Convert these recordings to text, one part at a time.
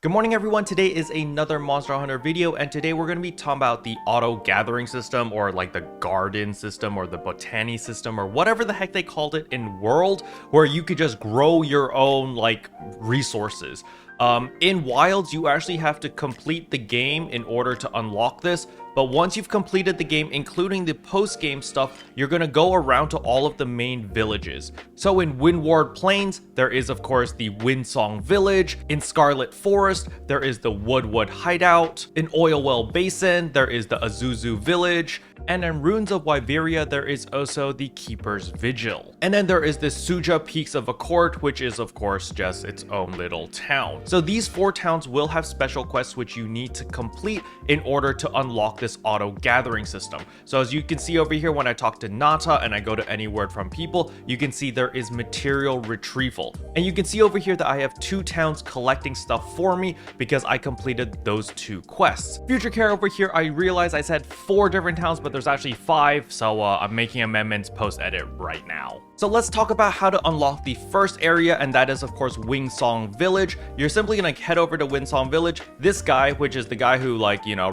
Good morning everyone, today is another Monster Hunter video, and today we're going to be talking about the auto gathering system, or like the garden system, or the botany system, or whatever the heck they called it in World, where you could just grow your own like resources. In Wilds, you actually have to complete the game in order to unlock this, but once you've completed the game, including the post-game stuff, you're gonna go around to all of the main villages. So in Windward Plains, there is of course the Windsong Village. In Scarlet Forest, there is the Woodwood Hideout. In Oilwell Basin, there is the Azuzu Village. And in Ruins of Wyveria, there is also the Keeper's Vigil. And then there is the Suja Peaks of Accord, which is of course just its own little town. So these 4 towns will have special quests which you need to complete in order to unlock this auto gathering system. So as you can see over here, when I talk to Nata and I go to any word from people, you can see there is material retrieval. And you can see over here that I have 2 towns collecting stuff for me because I completed those 2 quests. Future Care over here, I realized I said 4 different towns, but there's actually 5, so I'm making amendments post-edit right now. So let's talk about how to unlock the first area, and that is of course Windsong Village. You're simply gonna head over to Windsong Village. This guy, which is the guy who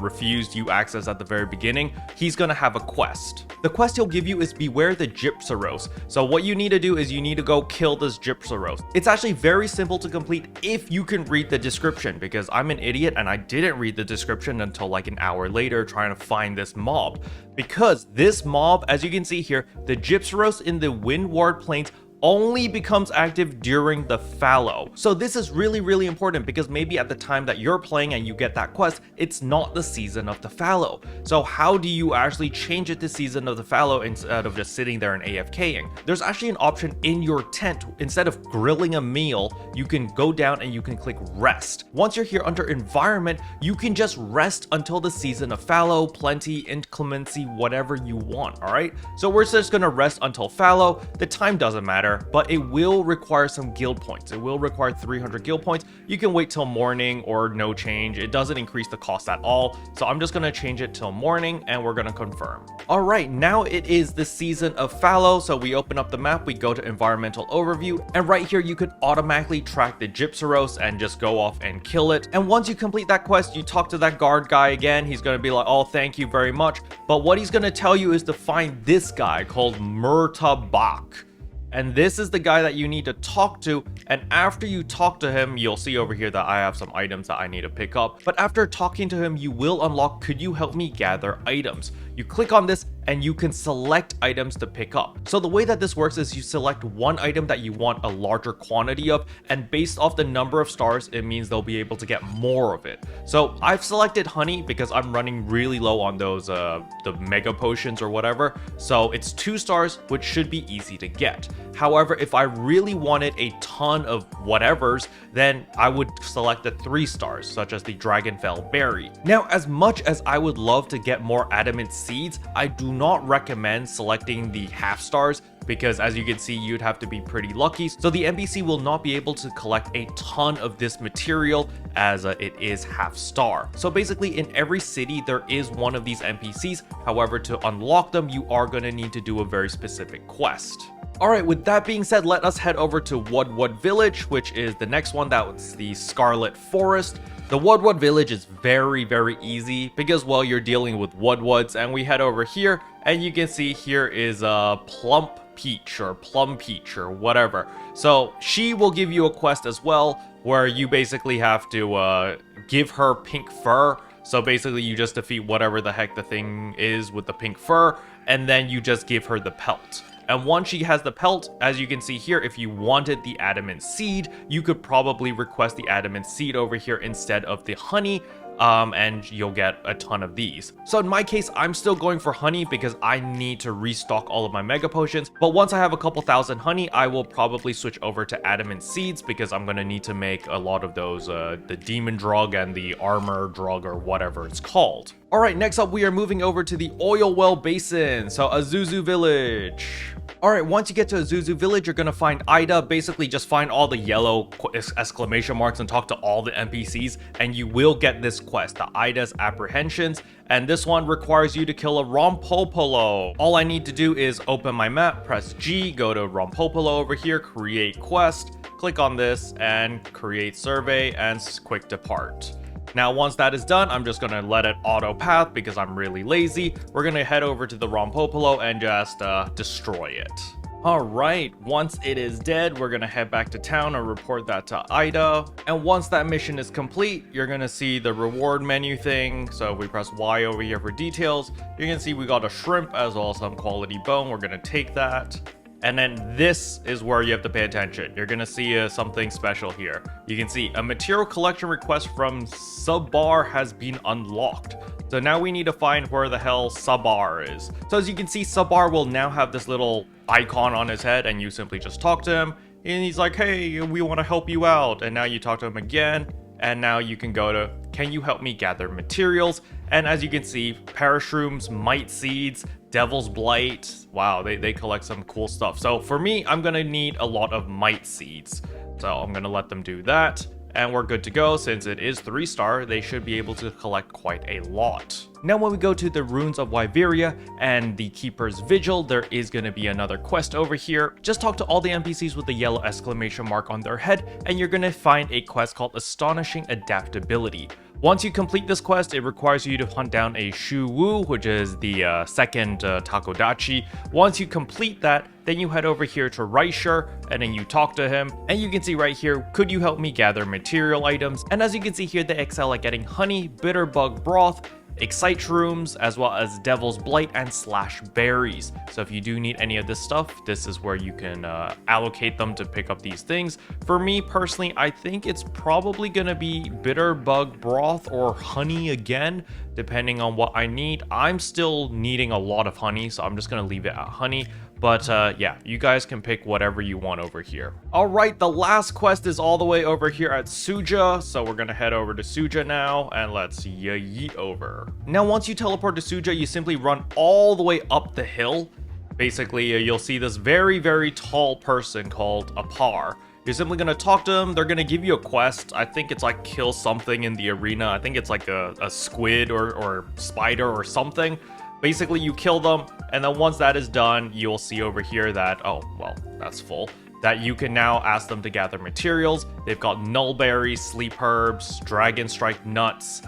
refused you access at the very beginning, he's gonna have a quest. The quest he'll give you is Beware the Gypsaros. So what you need to do is you need to go kill this Gypsaros. It's actually very simple to complete if you can read the description, because I'm an idiot and I didn't read the description until like an hour later trying to find this mob. Because this mob, as you can see here, the Gypsaros in the Windward Plains only becomes active during the fallow. So this is really important because maybe at the time that you're playing and you get that quest, it's not the season of the fallow. So how do you actually change it to season of the fallow instead of just sitting there and AFKing? There's actually an option in your tent. Instead of grilling a meal, you can go down and you can click rest. Once you're here under environment, you can just rest until the season of fallow, plenty, inclemency, whatever you want, all right? So we're just gonna rest until fallow. The time doesn't matter, but it will require some guild points. It will require 300 guild points. You can wait till morning or no change. It doesn't increase the cost at all. So I'm just gonna change it till morning and we're gonna confirm. All right, now it is the season of fallow. So we open up the map, we go to environmental overview, and right here you can automatically track the Gypsaros and just go off and kill it. And once you complete that quest, you talk to that guard guy again. He's gonna be like, oh, thank you very much. But what he's gonna tell you is to find this guy called Murtabak. And this is the guy that you need to talk to, and after you talk to him, you'll see over here that I have some items that I need to pick up. But after talking to him, you will unlock Could You Help Me Gather Items. You click on this and you can select items to pick up. So the way that this works is you select one item that you want a larger quantity of, and based off the number of stars, it means they'll be able to get more of it. So I've selected honey because I'm running really low on those the mega potions or whatever. So it's 2 stars, which should be easy to get. However, if I really wanted a ton of whatevers, then I would select the 3 stars, such as the Dragonfell Berry. Now, as much as I would love to get more adamant seeds, I do not recommend selecting the half stars, because as you can see, you'd have to be pretty lucky. So the NPC will not be able to collect a ton of this material as it is half star. So basically in every city, there is one of these NPCs. However, to unlock them, you are going to need to do a very specific quest. Alright, with that being said, let us head over to Woodwood Village, which is the next one. That was the Scarlet Forest. The Woodwood Village is very easy because, well, you're dealing with woodwoods, and we head over here and you can see here is a Plum Peach or whatever. So she will give you a quest as well, where you basically have to give her pink fur. So basically you just defeat whatever the heck the thing is with the pink fur, and then you just give her the pelt. And once she has the pelt, as you can see here, if you wanted the adamant seed, you could probably request the adamant seed over here instead of the honey, and you'll get a ton of these. So in my case, I'm still going for honey because I need to restock all of my mega potions. But once I have a couple thousand honey, I will probably switch over to adamant seeds because I'm going to need to make a lot of those, the demon drug and the armor drug or whatever it's called. Alright, next up we are moving over to the Oilwell Basin, so Azuzu Village. Alright, once you get to Azuzu Village, you're gonna find Ida. Basically, just find all the yellow exclamation marks and talk to all the NPCs, and you will get this quest, the Ida's Apprehensions. And this one requires you to kill a Rompopolo. All I need to do is open my map, press G, go to Rompopolo over here, create quest, click on this and create survey and quick depart. Now, once that is done, I'm just gonna let it auto path because I'm really lazy. We're gonna head over to the Rompopolo and just destroy it. Alright, once it is dead, we're gonna head back to town and report that to Ida. And once that mission is complete, you're gonna see the reward menu thing. So if we press Y over here for details, you can see we got a shrimp as well as some quality bone. We're gonna take that. And then this is where you have to pay attention. You're gonna see something special here. You can see a material collection request from Sabar has been unlocked. So now we need to find where the hell Sabar is. So as you can see, Sabar will now have this little icon on his head, and you simply just talk to him. And he's like, hey, we want to help you out. And now you talk to him again. And now you can go to, can you help me gather materials? And as you can see, parashrooms, mite seeds, devil's blight. Wow, they collect some cool stuff. So for me, I'm gonna need a lot of mite seeds. So I'm gonna let them do that. And we're good to go. Since it is 3-star, they should be able to collect quite a lot. Now when we go to the ruins of Wyveria and the Keeper's Vigil, there is going to be another quest over here. Just talk to all the NPCs with the yellow exclamation mark on their head, and you're going to find a quest called Astonishing Adaptability. Once you complete this quest, it requires you to hunt down a Shu Wu, which is the second Takodachi. Once you complete that, then you head over here to Reisher, and then you talk to him, and you can see right here, could you help me gather material items? And as you can see here, they excel at getting honey, bitter bug broth, excite shrooms, as well as devil's blight and slash berries. So if you do need any of this stuff, this is where you can allocate them to pick up these things. For me personally, I think it's probably gonna be bitter bug broth or honey again, depending on what I need. I'm still needing a lot of honey, so I'm just gonna leave it at honey. But yeah, you guys can pick whatever you want over here. All right, the last quest is all the way over here at Suja. So we're gonna head over to Suja now, and let's yeet over. Now, once you teleport to Suja, you simply run all the way up the hill. Basically, you'll see this very, very tall person called Apar. You're simply gonna talk to them. They're gonna give you a quest. I think it's like kill something in the arena. I think it's like a squid or spider or something. Basically, you kill them, and then once that is done, you'll see over here that, oh, well, that's full, that you can now ask them to gather materials. They've got nullberries, sleep herbs, dragon strike nuts.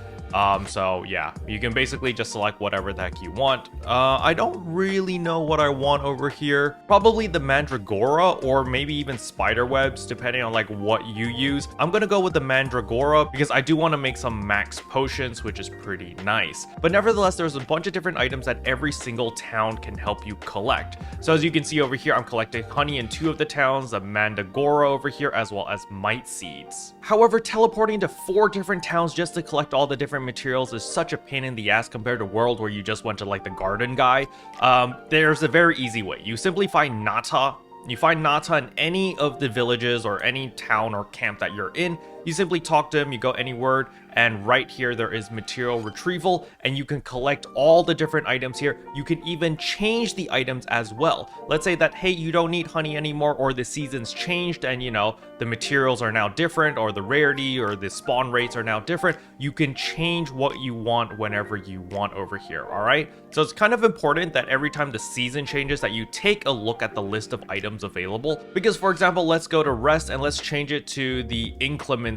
So yeah, you can basically just select whatever the heck you want. I don't really know what I want over here. Probably the mandragora or maybe even spider webs, depending on like what you use. I'm gonna go with the mandragora because I do want to make some max potions, which is pretty nice. But nevertheless, there's a bunch of different items that every single town can help you collect. So as you can see over here, I'm collecting honey in 2 of the towns, the mandragora over here, as well as mite seeds. However, teleporting to 4 different towns just to collect all the different materials is such a pain in the ass compared to World, where you just went to like the garden guy. There's a very easy way. You simply find Nata. You find Nata in any of the villages or any town or camp that you're in. You simply talk to him, you go any word, and right here there is material retrieval, and you can collect all the different items here. You can even change the items as well. Let's say that, hey, you don't need honey anymore, or the season's changed and, you know, the materials are now different, or the rarity or the spawn rates are now different. You can change what you want whenever you want over here, all right? So it's kind of important that every time the season changes that you take a look at the list of items available. Because for example, let's go to rest and let's change it to the inclemency.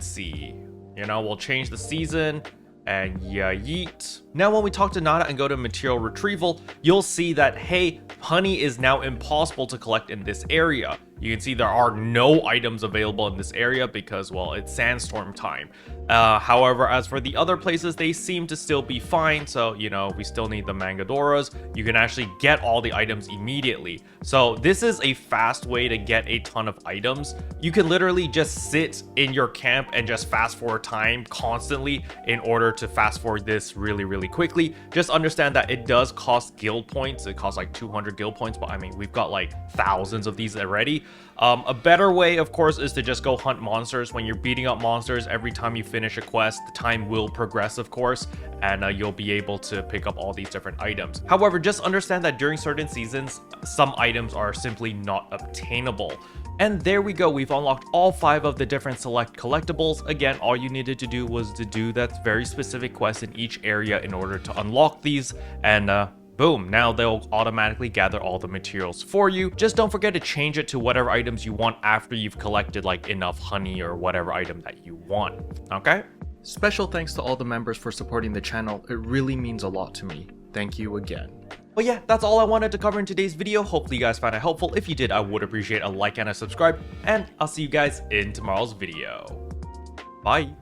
You know, we'll change the season and yeet. Now when we talk to Nada and go to material retrieval, you'll see that, hey, honey is now impossible to collect in this area. You can see there are no items available in this area because, well, it's sandstorm time. However, as for the other places, they seem to still be fine. So, you know, we still need the mangadoras. You can actually get all the items immediately. So this is a fast way to get a ton of items. You can literally just sit in your camp and just fast forward time constantly in order to fast forward this really, really quickly. Just understand that it does cost guild points. It costs like 200 guild points, but I mean, we've got like thousands of these already. A better way, of course, is to just go hunt monsters. When you're beating up monsters, every time you finish a quest, the time will progress, of course, and you'll be able to pick up all these different items. However, just understand that during certain seasons, some items are simply not obtainable. And there we go, we've unlocked all 5 of the different select collectibles. Again, all you needed to do was to do that very specific quest in each area in order to unlock these, and Boom, now they'll automatically gather all the materials for you. Just don't forget to change it to whatever items you want after you've collected like enough honey or whatever item that you want, okay? Special thanks to all the members for supporting the channel. It really means a lot to me. Thank you again. But yeah, that's all I wanted to cover in today's video. Hopefully you guys found it helpful. If you did, I would appreciate a like and a subscribe, and I'll see you guys in tomorrow's video. Bye.